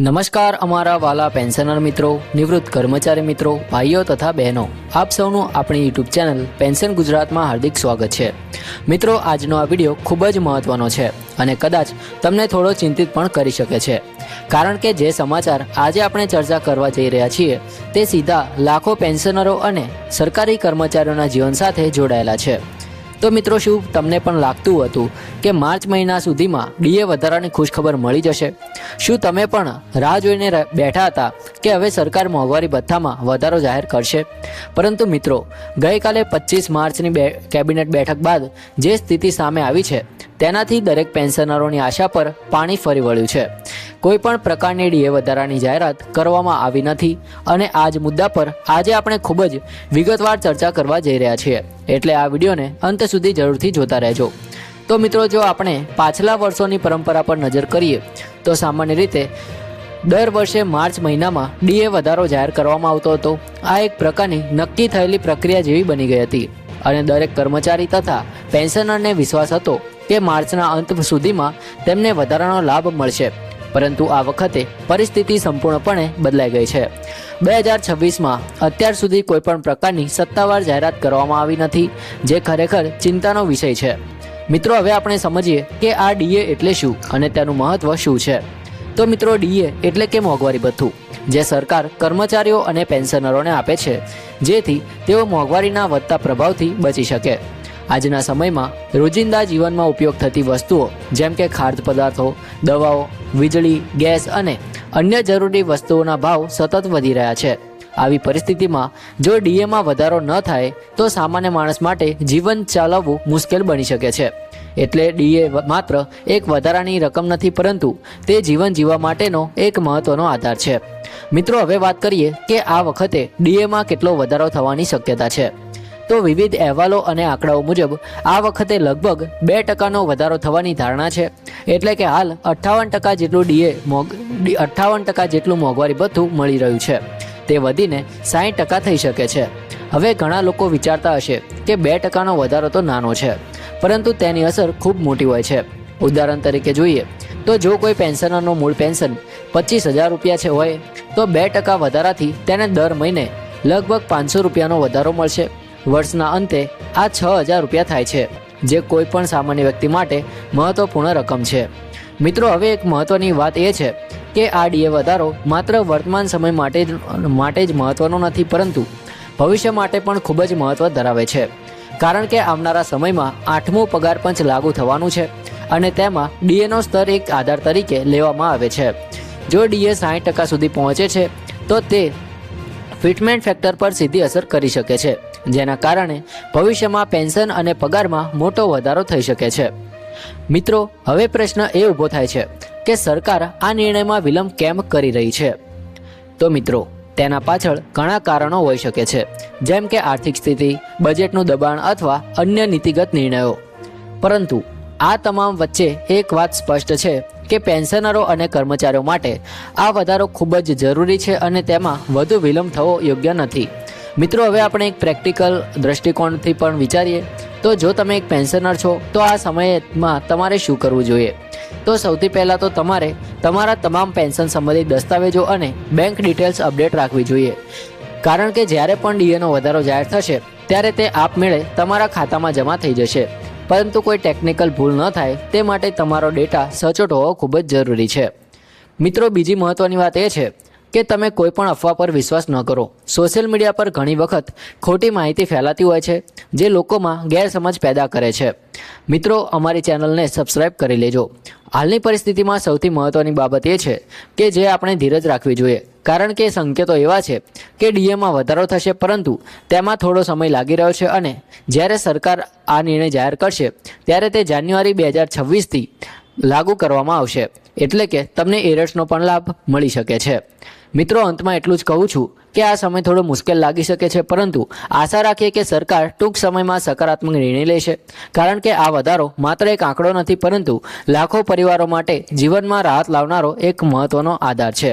નમસ્કાર અમારા વાલા પેન્શનર મિત્રો, નિવૃત્ત કર્મચારી મિત્રો, ભાઈઓ તથા બહેનો, આપ સૌનું આપણી યુટ્યુબ ચેનલ પેન્શન ગુજરાતમાં હાર્દિક સ્વાગત છે। મિત્રો, આજનો આ વિડીયો ખૂબ જ મહત્વનો છે અને કદાચ તમને થોડો ચિંતિત પણ કરી શકે છે, કારણ કે જે સમાચાર આજે આપણે ચર્ચા કરવા જઈ રહ્યા છીએ તે સીધા લાખો પેન્શનરો અને સરકારી કર્મચારીઓના જીવન સાથે જોડાયેલા છે। તો મિત્રો, શું તમને પણ લાગતું હતું કે માર્ચ મહિના સુધીમાં ડીએ વધારાની ખુશખબર મળી જશે? શું તમે પણ રાહ જોઈને બેઠા હતા કે હવે સરકાર મોંઘવારી ભથ્થામાં વધારો જાહેર કરશે? પરંતુ મિત્રો, ગઈકાલે 25 માર્ચની કેબિનેટ બેઠક બાદ જે સ્થિતિ સામે આવી છે તેનાથી દરેક પેન્શનરોની આશા પર પાણી ફરી વળ્યું છે। કોઈ પણ પ્રકારની ડીએ વધારાની જાહેરાત કરવામાં આવી નથી અને આ જ મુદ્દા પર આજે આપણે ખૂબ જ વિગતવાર ચર્ચા કરવા જઈ રહ્યા છીએ, એટલે આ વિડીયોને અંત સુધી જરૂરથી જોતા રહેજો। તો મિત્રો, જો આપણે પાછલા વર્ષોની પરંપરા પર નજર કરીએ તો સામાન્ય રીતે દર વર્ષે માર્ચ મહિનામાં ડીએ વધારો જાહેર કરવામાં આવતો હતો। આ એક પ્રકારની નક્કી થયેલી પ્રક્રિયા જેવી બની ગઈ હતી અને દરેક કર્મચારી તથા પેન્શનરને વિશ્વાસ હતો કે માર્ચના અંત સુધીમાં તેમને વધારાનો લાભ મળશે। પરંતુ આ વખતે પરિસ્થિતિ સંપૂર્ણપણે બદલાઈ ગઈ છે। 2026માં અત્યાર સુધી કોઈપણ પ્રકારની સત્તાવાર જાહેરાત કરવામાં આવી નથી, જે ખરેખર ચિંતાનો વિષય છે। મિત્રો, હવે આપણે સમજીએ કે આ ડીએ એટલે શું અને તેનું મહત્વ શું છે। તો મિત્રો, ડીએ એટલે કે મોંઘવારી ભથ્થું, જે સરકાર કર્મચારીઓ અને પેન્શનરોને આપે છે, જેથી તેઓ મોંઘવારીના વધતા પ્રભાવથી બચી શકે। આજના સમયમાં રોજિંદા જીવનમાં ઉપયોગ થતી વસ્તુઓ જેમ કે ખાદ્ય પદાર્થો, દવાઓ, વીજળી, ગેસ અને અન્ય જરૂરી વસ્તુઓના ભાવ સતત વધી રહ્યા છે। આવી પરિસ્થિતિમાં જો ડીએમાં વધારો ન થાય તો સામાન્ય માણસ માટે જીવન ચલાવવું મુશ્કેલ બની શકે છે। એટલે ડીએ માત્ર એક વધારાની રકમ નથી, પરંતુ તે જીવન જીવવા માટેનો એક મહત્વનો આધાર છે। મિત્રો, હવે વાત કરીએ કે આ વખતે ડીએમાં કેટલો વધારો થવાની શક્યતા છે। તો વિવિધ અહેવાલો અને આંકડાઓ મુજબ આ વખતે લગભગ 2% વધારો થવાની ધારણા છે। એટલે કે હાલ 58% જેટલું 58% જેટલું મોંઘવારી ભથ્થું મળી રહ્યું છે, તે વધીને 60% થઈ શકે છે। હવે ઘણા લોકો વિચારતા હશે કે 2%નો વધારો તો નાનો છે, પરંતુ તેની અસર ખૂબ મોટી હોય છે। ઉદાહરણ તરીકે જોઈએ તો જો કોઈ પેન્શનરનો મૂળ પેન્શન 25,000 રૂપિયા છે હોય તો 2% વધારાથી તેને દર મહિને લગભગ 500 રૂપિયાનો વધારો મળશે। વર્ષના અંતે આ 6,000 રૂપિયા થાય છે, જે કોઈ પણ સામાન્ય વ્યક્તિ માટે મહત્વપૂર્ણ રકમ છે। મિત્રો, હવે એક મહત્વની વાત એ છે કે આ ડીએ વધારો માત્ર વર્તમાન સમય માટે જ મહત્વનો નથી, પરંતુ ભવિષ્ય માટે પણ ખૂબ જ મહત્વ ધરાવે છે, કારણ કે આવનારા સમયમાં 8મું પગાર પંચ લાગુ થવાનું છે અને તેમાં ડીએનો સ્તર એક આધાર તરીકે લેવામાં આવે છે। જો ડીએ 60% સુધી પહોંચે છે તો તે ફિટમેન્ટ ફેક્ટર પર સીધી અસર કરી શકે છે, જેના કારણે ભવિષ્યમાં પેન્શન અને પગારમાં મોટો વધારો થઈ શકે છે। મિત્રો, હવે પ્રશ્ન એ ઊભો થાય છે કે સરકાર આ નિર્ણયમાં વિલંબ કેમ કરી રહી છે? તો મિત્રો, તેના પાછળ ઘણા કારણો હોઈ શકે છે, જેમ કે આર્થિક સ્થિતિ, બજેટનું દબાણ અથવા અન્ય નીતિગત નિર્ણયો। પરંતુ આ તમામ વચ્ચે એક વાત સ્પષ્ટ છે કે પેન્શનરો અને કર્મચારીઓ માટે આ વધારો ખૂબ જ જરૂરી છે અને તેમાં વધુ વિલંબ થવો યોગ્ય નથી। મિત્રો, હવે આપણે એક પ્રેક્ટિકલ દ્રષ્ટિકોણથી પણ વિચારીએ તો જો તમે એક પેન્શનર છો તો આ સમયમાં તમારે શું કરવું જોઈએ? તો સૌથી પહેલાં તો તમારે તમારા તમામ પેન્શન સંબંધિત દસ્તાવેજો અને બેંક ડિટેલ્સ અપડેટ રાખવી જોઈએ, કારણ કે જ્યારે પણ ડીએનો વધારો જાહેર થશે ત્યારે તે આપમેળે તમારા ખાતામાં જમા થઈ જશે, પરંતુ કોઈ ટેકનિકલ ભૂલ ન થાય તે માટે તમારો ડેટા સચોટ હોવો ખૂબ જ જરૂરી છે। મિત્રો, બીજી મહત્વની વાત એ છે કે તમે કોઈ પણ અફવા પર વિશ્વાસ ન કરો। સોશિયલ મીડિયા પર ઘણી વખત ખોટી માહિતી ફેલાતી હોય છે, જે લોકોમાં ગેરસમજ પેદા કરે છે। મિત્રો, અમારી ચેનલને સબસ્ક્રાઇબ કરી લેજો। હાલની પરિસ્થિતિમાં સૌથી મહત્વની બાબત એ છે કે જે આપણે ધીરજ રાખવી જોઈએ, કારણ કે સંકેતો એવા છે કે ડીએમાં વધારો થશે, પરંતુ તેમાં થોડો સમય લાગી રહ્યો છે અને જ્યારે સરકાર આ નિર્ણય જાહેર કરશે ત્યારે તે જાન્યુઆરી 2026થી લાગુ કરવામાં આવશે, એટલે કે તમને એરર્સનો પણ લાભ મળી શકે છે। મિત્રો, અંતમાં એટલું જ કહું છું કે આ સમય થોડો મુશ્કેલ લાગી શકે છે, પરંતુ આશા રાખીએ કે સરકાર ટૂંક સમયમાં સકારાત્મક નિર્ણય લેશે, કારણ કે આ વધારો માત્ર એક આંકડો નથી, પરંતુ લાખો પરિવારો માટે જીવનમાં રાહત લાવનારો એક મહત્વનો આધાર છે।